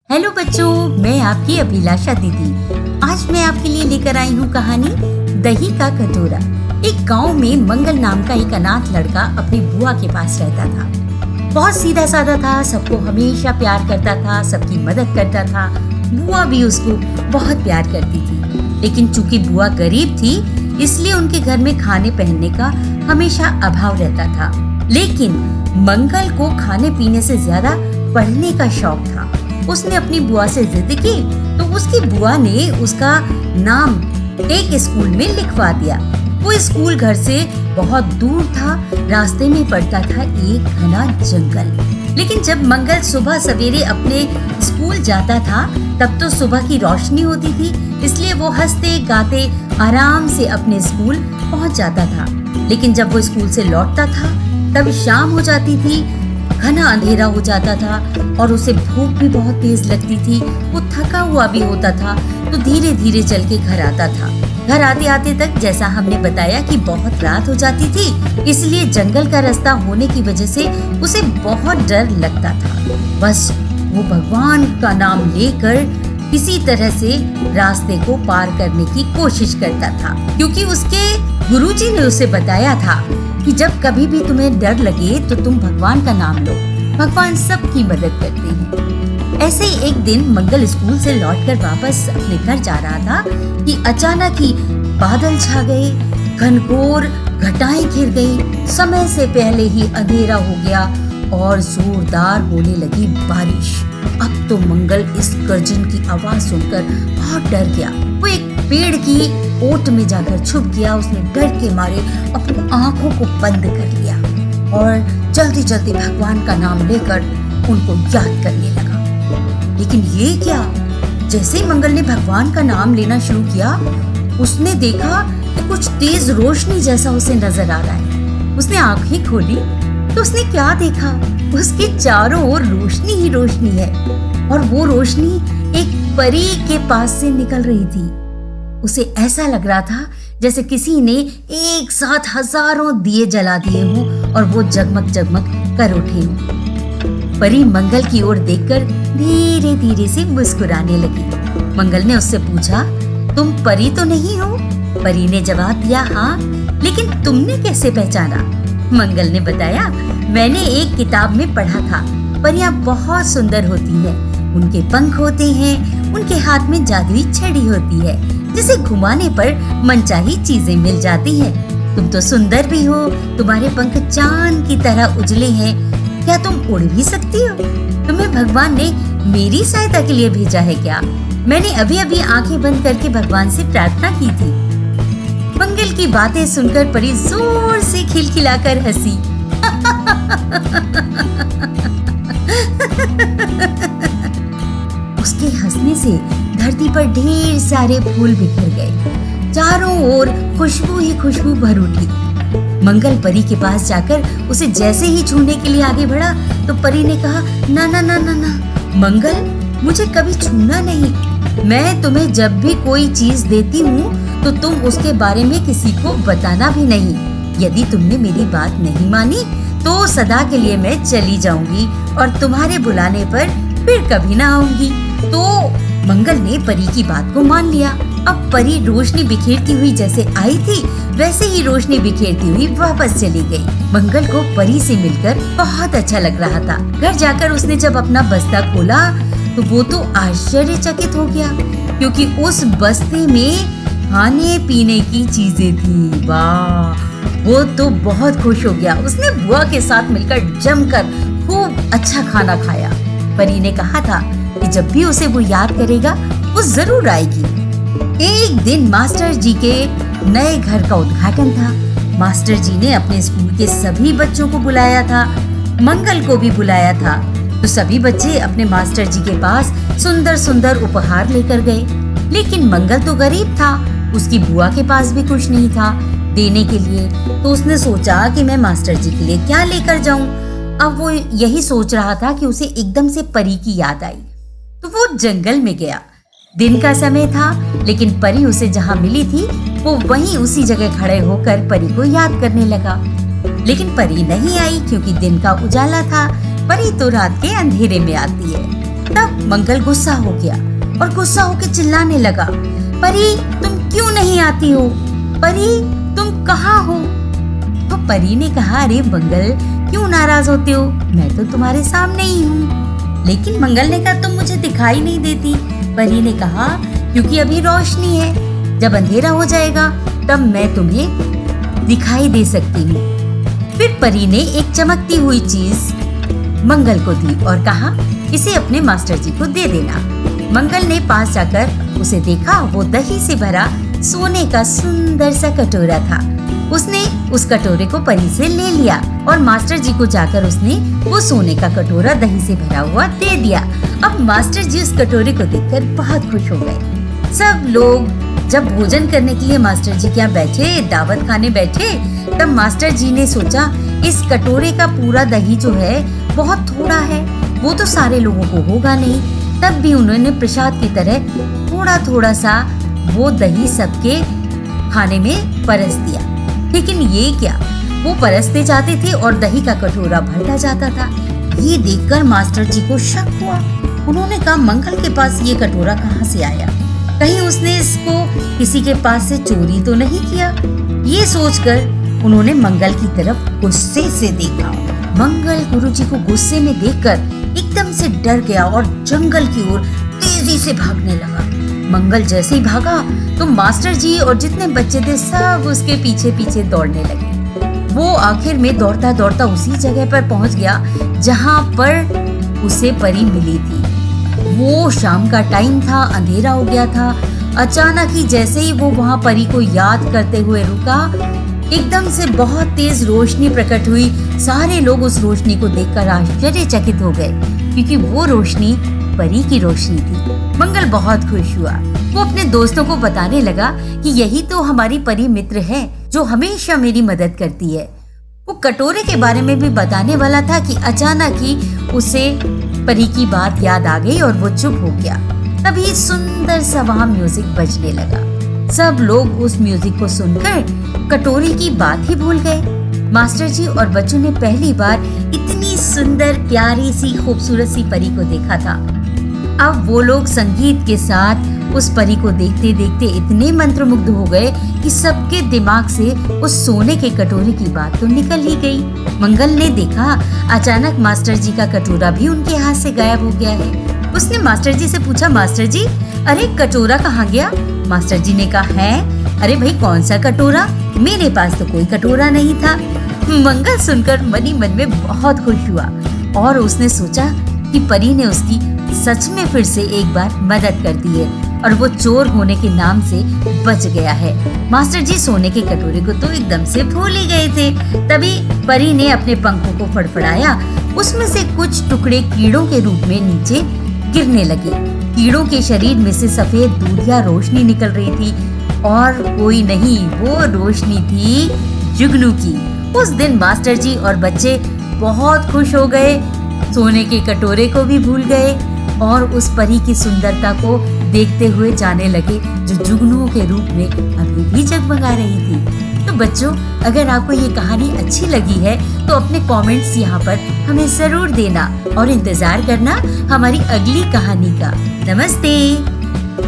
Hello बच्चों, मैं आपकी अभिलाषा दीदी। आज मैं आपके लिए लेकर आई हूँ कहानी दही का कटोरा। एक गांव में मंगल नाम का एक अनाथ लड़का अपनी बुआ के पास रहता था। बहुत सीधा साधा था, सबको हमेशा प्यार करता था, सबकी मदद करता था। बुआ भी उसको बहुत प्यार करती थी, लेकिन चूंकि बुआ गरीब थी इसलिए उनके घर में खाने पहनने का हमेशा अभाव रहता था। लेकिन मंगल को खाने पीने से ज्यादा पढ़ने का शौक था। उसने अपनी बुआ से जिद की तो उसकी बुआ ने उसका नाम एक स्कूल में लिखवा दिया। वो स्कूल घर से बहुत दूर था, रास्ते में पड़ता था एक घना जंगल। लेकिन जब मंगल सुबह सवेरे अपने स्कूल जाता था तब तो सुबह की रोशनी होती थी, इसलिए वो हंसते गाते आराम से अपने स्कूल पहुंच जाता था। लेकिन जब वो स्कूल से लौटता था तब शाम हो जाती थी, घना अंधेरा हो जाता था और उसे भूख भी बहुत तेज लगती थी। वो थका हुआ भी होता था तो धीरे धीरे चल के घर आता था। घर आते आते तक जैसा हमने बताया कि बहुत रात हो जाती थी, इसलिए जंगल का रास्ता होने की वजह से उसे बहुत डर लगता था। बस वो भगवान का नाम लेकर किसी तरह से रास्ते को पार करने की कोशिश करता था, क्योंकि उसके गुरुजी ने उसे बताया था कि जब कभी भी तुम्हें डर लगे तो तुम भगवान का नाम लो, भगवान सबकी मदद करते हैं। ऐसे ही एक दिन मंगल स्कूल से लौटकर वापस अपने घर जा रहा था कि अचानक ही बादल छा गए, घनघोर घटाएं घिर गई, समय से पहले ही अंधेरा हो गया और जोरदार होने लगी बारिश। अब तो मंगल इस गर्जन की आवाज सुनकर बहुत डर गया। वो एक पेड़ की ओट में जाकर छुप गया। उसने डर के मारे अपनी आंखों को बंद कर लिया और जल्दी जल्दी भगवान का नाम लेकर उनको याद करने लगा। लेकिन ये क्या, जैसे ही मंगल ने भगवान का नाम लेना शुरू किया उसने देखा कि कुछ तेज रोशनी जैसा उसे नजर आ रहा है। उसने आंखें खोली तो उसने क्या देखा, उसके चारों ओर रोशनी ही रोशनी है और वो रोशनी एक परी के पास से निकल रही थी। उसे ऐसा लग रहा था जैसे किसी ने एक साथ हजारों दिए जला दिए हों और वो जगमग जगमग कर उठे हों। परी मंगल की ओर देखकर धीरे धीरे से मुस्कुराने लगी। मंगल ने उससे पूछा, तुम परी तो नहीं हो? परी ने जवाब दिया, हाँ, लेकिन तुमने कैसे पहचाना? मंगल ने बताया, मैंने एक किताब में पढ़ा था, परियां बहुत सुंदर होती हैं, उनके पंख होते हैं, उनके हाथ में जादुई छड़ी होती है जिसे घुमाने पर मनचाही चीजें मिल जाती हैं। तुम तो सुंदर भी हो, तुम्हारे पंख चांद की तरह उजले हैं, क्या तुम उड़ भी सकती हो? तुम्हें भगवान ने मेरी सहायता के लिए भेजा है क्या? मैंने अभी अभी आंखें बंद करके भगवान से प्रार्थना की थी। मंगल की बातें सुनकर परी जोर से खिलखिलाकर हंसी। उसके हंसने से धरती पर ढेर सारे फूल बिखर गए, चारों ओर खुशबू ही खुशबू भर उठी। मंगल परी के पास जाकर उसे जैसे ही छूने के लिए आगे बढ़ा तो परी ने कहा, ना ना ना ना ना मंगल, मुझे कभी छूना नहीं। मैं तुम्हें जब भी कोई चीज देती हूँ तो तुम उसके बारे में किसी को बताना भी नहीं। यदि तुमने मेरी बात नहीं मानी तो सदा के लिए मैं चली जाऊंगी और तुम्हारे बुलाने पर फिर कभी ना आऊंगी। तो मंगल ने परी की बात को मान लिया। अब परी रोशनी बिखेरती हुई जैसे आई थी वैसे ही रोशनी बिखेरती हुई वापस चली गई। मंगल को परी से मिलकर बहुत अच्छा लग रहा था। घर जाकर उसने जब अपना बस्ता खोला तो वो तो आश्चर्यचकित हो गया, क्योंकि उस बस्ते में खाने पीने की चीजें थी। वाह, वो तो बहुत खुश हो गया। उसने बुआ के साथ मिलकर जमकर खूब अच्छा खाना खाया। परी ने कहा था कि जब भी उसे वो याद करेगा वो जरूर आएगी। एक दिन मास्टर जी के नए घर का उद्घाटन था। मास्टर जी ने अपने स्कूल के सभी बच्चों को बुलाया था, मंगल को भी बुलाया था। तो सभी बच्चे अपने मास्टर जी के पास सुंदर सुंदर उपहार लेकर गए। लेकिन मंगल तो गरीब था, उसकी बुआ के पास भी कुछ नहीं था देने के लिए। तो उसने सोचा कि मैं मास्टर जी के लिए क्या लेकर जाऊं। अब वो यही सोच रहा था कि उसे एकदम से परी की याद आई, तो वो जंगल में गया। दिन का समय था, लेकिन परी उसे जहाँ मिली थी वो वहीं उसी जगह खड़े होकर परी को याद करने लगा। लेकिन परी नहीं आई, क्योंकि दिन का उजाला था। परी तो रात के अंधेरे में आती है। तब मंगल गुस्सा हो गया और गुस्सा होकर चिल्लाने लगा, परी तुम क्यों नहीं आती हो? परी तुम कहाँ हो? तो परी ने कहा, अरे मंगल क्यों नाराज होते हो, मैं तो तुम्हारे सामने ही हूँ। लेकिन मंगल ने कहा, तुम मुझे दिखाई नहीं देती। परी ने कहा, क्योंकि अभी रोशनी है, जब अंधेरा हो जाएगा तब मैं तुम्हें दिखाई दे सकती हूँ। फिर परी ने एक चमकती हुई चीज मंगल को दी और कहा, इसे अपने मास्टर जी को दे देना। मंगल ने पास जाकर उसे देखा, वो दही से भरा सोने का सुंदर सा कटोरा था। उसने उस कटोरे को परी से ले लिया और मास्टर जी को जाकर उसने वो सोने का कटोरा दही से भरा हुआ दे दिया। अब मास्टर जी उस कटोरे को देखकर बहुत खुश हो गए। सब लोग जब भोजन करने के लिए मास्टर जी के यहाँ बैठे, दावत खाने बैठे, तब मास्टर जी ने सोचा, इस कटोरे का पूरा दही जो है बहुत थोड़ा है, वो तो सारे लोगों को होगा नहीं। तब भी उन्होंने प्रसाद की तरह थोड़ा थोड़ा सा वो दही सबके खाने में परस दिया। लेकिन ये क्या, वो परसते जाते थे और दही का कटोरा भरता जाता था। ये देखकर मास्टर जी को शक हुआ। उन्होंने कहा, मंगल के पास ये कटोरा कहाँ से आया? कहीं उसने इसको किसी के पास से चोरी तो नहीं किया? ये सोचकर उन्होंने मंगल की तरफ गुस्से से देखा। मंगल गुरुजी को गुस्से में देखकर एकदम से डर गया और जंगल की ओर तेजी से भागने लगा। मंगल जैसे ही भागा तो मास्टर जी और जितने बच्चे थे सब उसके पीछे पीछे दौड़ने लगे। वो आखिर में दौड़ता दौड़ता उसी जगह पर पहुंच गया जहां पर उसे परी मिली थी। वो शाम का टाइम था, अंधेरा हो गया था। अचानक ही जैसे ही वो वहां परी को याद करते हुए रुका, एकदम से बहुत तेज रोशनी प्रकट हुई। सारे लोग उस रोशनी को देखकर आश्चर्यचकित हो गए, क्योंकि वो रोशनी परी की रोशनी थी। मंगल बहुत खुश हुआ। वो अपने दोस्तों को बताने लगा कि यही तो हमारी परी मित्र है जो हमेशा मेरी मदद करती है। वो कटोरे के बारे में भी बताने वाला था कि अचानक ही उसे परी की बात याद आ गई और वो चुप हो गया। तभी सुंदर सा वहाँ म्यूजिक बजने लगा। सब लोग उस म्यूजिक को सुनकर कटोरे की बात ही भूल गए। मास्टर जी और बच्चों ने पहली बार इतनी सुंदर प्यारी सी खूबसूरत सी परी को देखा था। अब वो लोग संगीत के साथ उस परी को देखते देखते इतने मंत्रमुग्ध हो गए कि सबके दिमाग से उस सोने के कटोरे की बात तो निकल ही गई। मंगल ने देखा अचानक मास्टर जी का कटोरा भी उनके हाथ से गायब हो गया है। उसने मास्टर जी से पूछा, मास्टर जी अरे कटोरा कहाँ गया? मास्टर जी ने कहा, है अरे भाई कौन सा कटोरा, मेरे पास तो कोई कटोरा नहीं था। मंगल सुनकर मनी मन में बहुत खुश हुआ और उसने सोचा कि परी ने उसकी सच में फिर से एक बार मदद कर दी है और वो चोर होने के नाम से बच गया है। मास्टर जी सोने के कटोरे को तो एकदम से भूल ही गए थे। तभी परी ने अपने पंखों को फड़फड़ाया, उसमें से कुछ टुकड़े कीड़ों के रूप में नीचे गिरने लगे। कीड़ों के शरीर में से सफेद दूधिया रोशनी निकल रही थी और कोई नहीं, वो रोशनी थी जुगनू की। उस दिन मास्टर जी और बच्चे बहुत खुश हो गए, सोने के कटोरे को भी भूल गए और उस परी की सुंदरता को देखते हुए जाने लगे जो जुगनुओं के रूप में अभी भी जगमगा रही थी। तो बच्चों, अगर आपको ये कहानी अच्छी लगी है तो अपने कमेंट्स यहाँ पर हमें जरूर देना और इंतजार करना हमारी अगली कहानी का। नमस्ते।